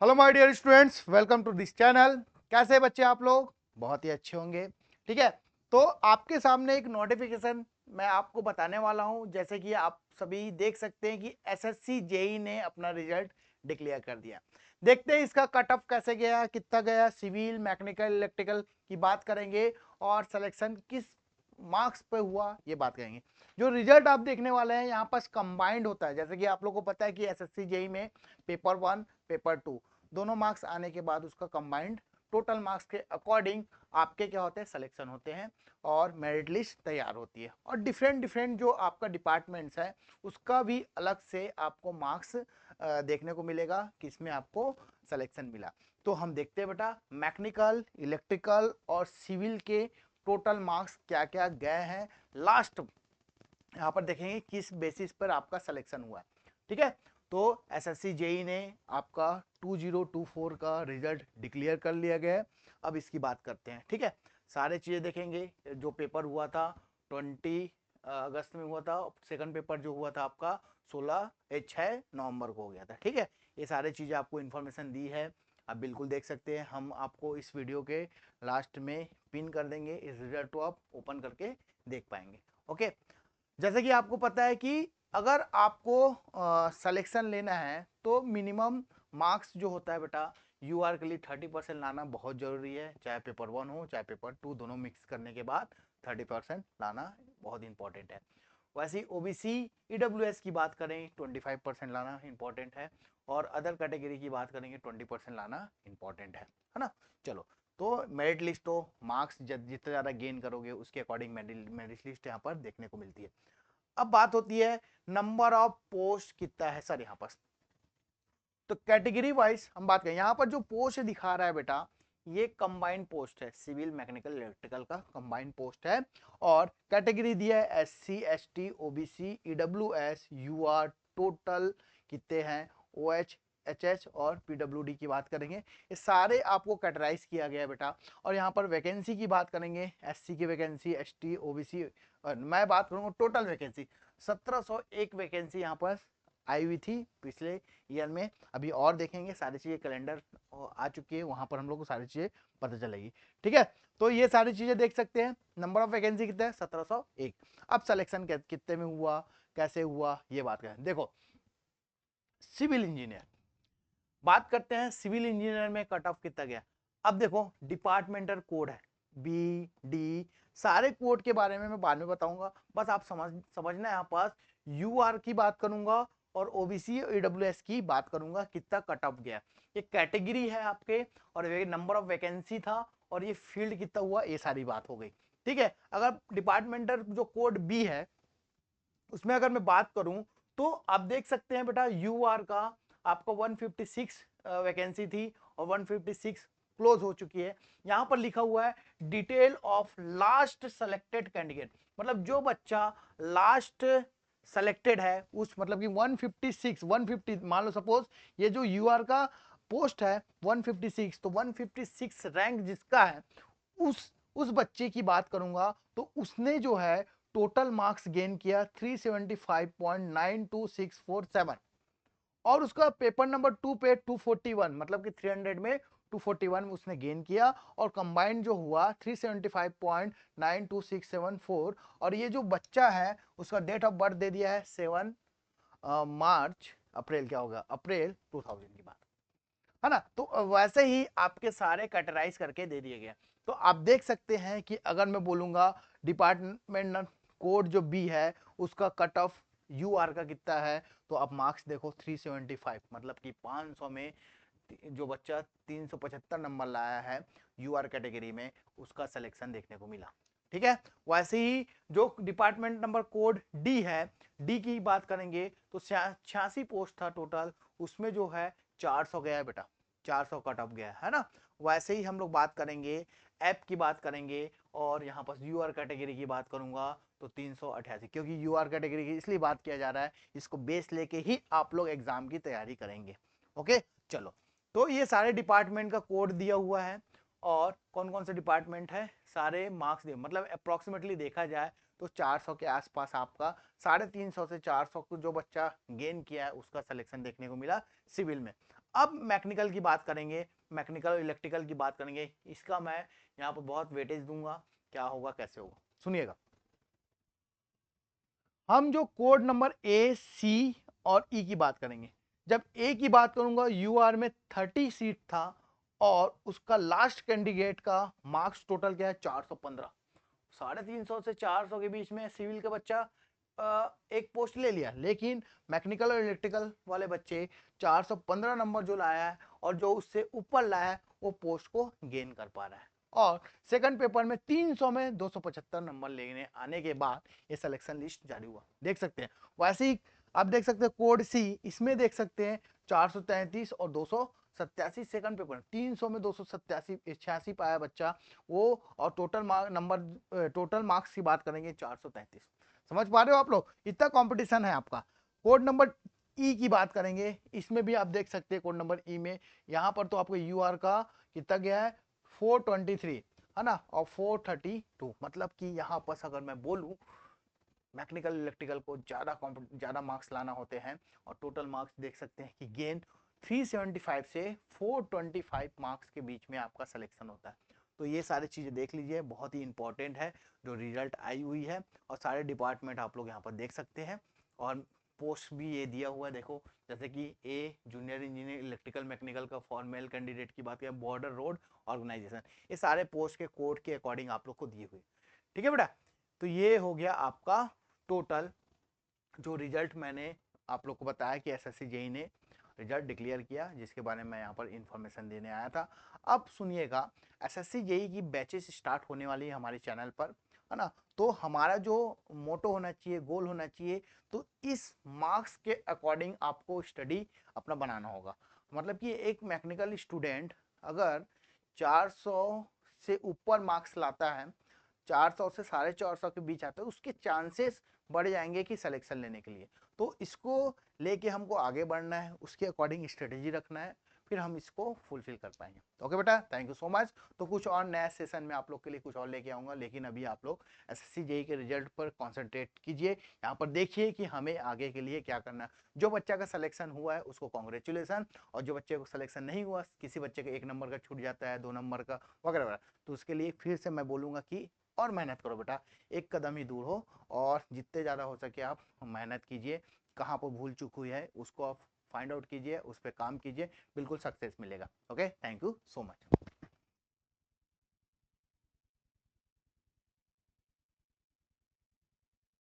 Hello my dear students, welcome to this channel. कैसे बच्चे आप लोग? बहुत ही अच्छे होंगे। ठीक है, तो आपके सामने एक नोटिफिकेशन मैं आपको बताने वाला हूं। जैसे कि आप सभी देख सकते हैं कि एसएससी जेई ने अपना रिजल्ट डिक्लेयर कर दिया। देखते हैं इसका कट ऑफ कैसे गया, कितना गया। सिविल, मैकेनिकल, इलेक्ट्रिकल की बात करेंगे और सिलेक्शन किस मार्क्स पे हुआ ये बात करेंगे। जो रिजल्ट आप देखने वाले हैं यहाँ पर कंबाइंड होता है। जैसे कि आप लोगों को पता है कि एसएससी जेई में पेपर 1, पेपर 2 दोनों मार्क्स आने के बाद उसका कंबाइंड टोटल मार्क्स के अकॉर्डिंग आपके क्या होते हैं, सिलेक्शन होते हैं और मेरिट लिस्ट तैयार होती है। और डिफरेंट डिफरेंट जो आपका डिपार्टमेंट्स है उसका भी अलग से आपको मार्क्स देखने को मिलेगा कि इसमें आपको सिलेक्शन मिला। तो हम देखते हैं बेटा मैकेनिकल, इलेक्ट्रिकल और सिविल के टोटल मार्क्स क्या क्या गए हैं। लास्ट यहाँ पर देखेंगे किस बेसिस पर आपका सिलेक्शन हुआ है। ठीक है, तो एसएससी जेई ने आपका 2024 का रिजल्ट डिक्लेयर कर लिया गया है। अब इसकी बात करते हैं। ठीक है, सारे चीजें देखेंगे। जो पेपर हुआ था 20 अगस्त में हुआ था। सेकंड पेपर जो हुआ था आपका 6 नवंबर को हो गया था। ठीक है, ये सारी चीजें आपको इन्फॉर्मेशन दी है। आप बिल्कुल देख सकते हैं। हम आपको इस वीडियो के लास्ट में पिन कर देंगे। इस रिजल्ट को आप ओपन करके देख पाएंगे। ओके, जैसे कि आपको पता है कि अगर आपको सिलेक्शन लेना है तो मिनिमम मार्क्स जो होता है बेटा यूआर के लिए 30% लाना बहुत जरूरी है। चाहे पेपर 1 हो चाहे पेपर 2, दोनों मिक्स करने के बाद 30% लाना बहुत इंपॉर्टेंट है। वैसे ओबीसी ईडब्ल्यूएस की बात करें 25% लाना इंपॉर्टेंट है। और अदर कैटेगरी की बात करेंगे 20% लाना इंपॉर्टेंट है ना। चलो, तो मेरिट लिस्ट तो मार्क्स जितना ज़्यादा गेन करोगे उसके अकॉर्डिंग मेरिट लिस्ट यहाँ पर देखने को मिलती है। अब बात होती है नंबर ऑफ पोस्ट कितना है सर यहाँ पर। तो कैटेगरी वाइज हम बात करें, यहाँ पर जो पोस्ट दिखा रहा है बेटा ये कंबाइंड पोस्ट है। सिविल, मैकेनिकल, इलेक्ट्रिकल का कंबाइंड पोस्ट है। और कैटेगरी दिया है SC, ST, OBC, EWS, UR. Total कितने हैं, ओएच, एचएच और पीडब्ल्यूडी की बात करेंगे। ये सारे आपको कैटेगराइज किया गया है बेटा। और यहाँ पर वैकेंसी की बात करेंगे, एससी की वैकेंसी, एसटी, ओबीसी। मैं बात करूंगा टोटल वैकेंसी 1701 वैकेंसी यहाँ पर आई हुई थी पिछले ईयर में। अभी और देखेंगे, सारी चीजें कैलेंडर आ चुकी है, वहां पर हम लोग को सारी चीजें पता चलेगी। ठीक है, तो ये सारी चीजें देख सकते हैं। नंबर ऑफ वैकेंसी कितना है, 1701। अब सिलेक्शन कितने में हुआ, कैसे हुआ, ये बात करें। देखो, सिविल इंजीनियर बात करते हैं। सिविल इंजीनियर में कट ऑफ कितना गया। अब देखो डिपार्टमेंटल कोड है बी डी, सारे कोड के बारे में मैं बाद में बताऊंगा। बस आप समझना है। यहाँ पास यूआर की बात करूंगा और ओबीसी ईडब्ल्यूएस की बात करूंगा कितना कट ऑफ गया। ये कैटेगरी है आपके और नंबर ऑफ वैकेंसी था और ये फील्ड कितना हुआ, ये सारी बात हो गई। ठीक है, अगर डिपार्टमेंटल जो कोड बी है उसमें अगर मैं बात करूं तो आप देख सकते हैं बेटा यूआर का आपको 156 वैकेंसी थी और 156 क्लोज हो चुकी है। यहां पर लिखा हुआ है detail of last selected candidate, मतलब जो बच्चा लास्ट सेलेक्टेड है उस, मतलब कि 156 150 मान लो सपोज ये जो यूआर का पोस्ट है 156, तो 156 रैंक जिसका है उस बच्चे की बात करूंगा तो उसने जो है टोटल मार्क्स गेन किया 375.92647। और उसका पेपर नंबर 2 पे 241, मतलब कि 300 में 241 में उसने गेन किया। और कंबाइंड जो हुआ 375.92674। और ये जो बच्चा है उसका डेट ऑफ बर्थ दे दिया है 7 मार्च, अप्रैल क्या होगा, अप्रैल 2000 की बात है ना। तो वैसे ही आपके सारे कैटेगराइज करके दे दिए गए। तो आप देख सकते हैं कि अगर मैं बोलूंगा डिपार्टमेंट कोड जो बी है उसका कट ऑफ यू आर का कितना है, तो आप मार्क्स देखो 375, मतलब कि 500 में जो बच्चा 375 नंबर लाया है यूआर कैटेगरी में उसका सिलेक्शन देखने को मिला। ठीक है, वैसे ही जो डिपार्टमेंट नंबर कोड डी है, डी की बात करेंगे तो 86 पोस्ट था टोटल, उसमें जो है 400 गया है बेटा, 400 कट ऑफ गया है ना। वैसे ही हम लोग बात करेंगे ऐप की बात करेंगे और यहाँ पर यूआर कैटेगरी की बात करूंगा तो 388, क्योंकि यूआर कैटेगरी की इसलिए बात किया जा रहा है इसको बेस लेके ही आप लोग एग्जाम की तैयारी करेंगे। ओके, चलो, तो ये सारे डिपार्टमेंट का कोड दिया हुआ है और कौन कौन से डिपार्टमेंट है सारे मार्क्स दिए, मतलब अप्रोक्सीमेटली देखा जाए तो 400 के आसपास आपका 350 से 400 को जो बच्चा गेन किया है उसका सिलेक्शन देखने को मिला सिविल में। अब मैकेनिकल की बात करेंगे, मैकेनिकल और इलेक्ट्रिकल की बात करेंगे, इसका मैं यहाँ पर बहुत वेटेज दूंगा, क्या होगा कैसे होगा सुनिएगा। हम जो कोड नंबर ए, सी और ई की बात करेंगे, जब ए की बात करूंगा यूआर में 30 सीट था और उसका लास्ट कैंडिडेट का मार्क्स टोटल क्या है 415। 350 से 400 के बीच में सिविल का बच्चा एक पोस्ट ले लिया, लेकिन मैकेनिकल और इलेक्ट्रिकल वाले बच्चे 415 नंबर जो लाया है और जो उससे ऊपर लाया है वो पोस्ट को गेन कर पा रहा है। और सेकंड पेपर में 300 में 275 नंबर लेने आने के बाद ये सिलेक्शन लिस्ट जारी हुआ, देख सकते हैं। वैसे ही आप देख सकते हैं कोड सी, इसमें देख सकते हैं 433 और 287 सेकंड पेपर 300 में 287 86 पाया बच्चा वो, और टोटल नंबर टोटल मार्क्स की बात करेंगे 433। समझ पा रहे हो आप लोग, इतना कंपटीशन है आपका। कोड नंबर ई की बात करेंगे, इसमें भी आप देख सकते हैं कोड नंबर ई में यहाँ पर तो आपको यूआर का कितना गया है 423 है ना, और 432, मतलब कि यहाँ पर अगर मैं बोलूं मैकेनिकल इलेक्ट्रिकल को ज्यादा मार्क्स लाना होते हैं, और टोटल मार्क्स देख सकते हैं कि गेन 375 से 425 मार्क्स के बीच में आपका सिलेक्शन होता है। तो ये सारी चीजें देख लीजिए, बहुत ही इंपॉर्टेंट है जो रिजल्ट आई हुई है, और सारे डिपार्टमेंट आप लोग यहाँ पर देख सकते हैं, और पोस्ट भी ये दिया हुआ है देखो, जैसे कि ए जूनियर इंजीनियर इलेक्ट्रिकल मैकेनिकल का फॉर मेल कैंडिडेट की बात करें, बॉर्डर रोड ऑर्गेनाइजेशन, ये सारे पोस्ट के कोड के अकॉर्डिंग आप लोग को दिए हुए। ठीक है बेटा, तो ये हो गया आपका टोटल जो रिजल्ट मैंने आप लोग को बताया कि एसएससी जेई ने रिजल्ट डिक्लेयर किया, जिसके बारे में मैं यहाँ पर इंफॉर्मेशन देने आया था। अब सुनिएगा, एसएससी जेई की बैचेस स्टार्ट होने वाली है हमारे चैनल पर, है ना। तो हमारा जो मोटो होना चाहिए, गोल होना चाहिए, तो इस मार्क्स के अकॉर्डिंग आपको स्टडी अपना बनाना होगा। मतलब कि एक मैकेनिकल स्टूडेंट अगर 400 से ऊपर मार्क्स लाता है, 400 से 450 के बीच आता है, उसके चांसेस बढ़ जाएंगे कि सिलेक्शन लेने के लिए। तो इसको लेके हमको आगे बढ़ना है, उसके अकॉर्डिंग स्ट्रेटेजी रखना है, फिर हम इसको फुलफिल कर पाएंगे। ओके बेटा, थैंक यू सो मच। तो कुछ और नया सेशन में आप लोग के लिए कुछ और लेके आऊंगा, लेकिन अभी आप लोग एसएससी जेई के रिजल्ट पर कॉन्सेंट्रेट कीजिए, यहाँ पर देखिए कि हमें आगे के लिए क्या करना है। जो बच्चा का सिलेक्शन हुआ है उसको कॉन्ग्रेचुलेसन, और जो बच्चे को सिलेक्शन नहीं हुआ, किसी बच्चे का 1 नंबर का छूट जाता है, 2 नंबर का वगैरह वगैरह, तो उसके लिए फिर से मैं बोलूंगा कि और मेहनत करो बेटा, एक कदम ही दूर हो, और जितने ज़्यादा हो सके आप मेहनत कीजिए, कहाँ पर भूल चूक हुई है उसको आप फाइंड आउट कीजिए, उस पर काम कीजिए, बिल्कुल सक्सेस मिलेगा। Okay, thank you so much.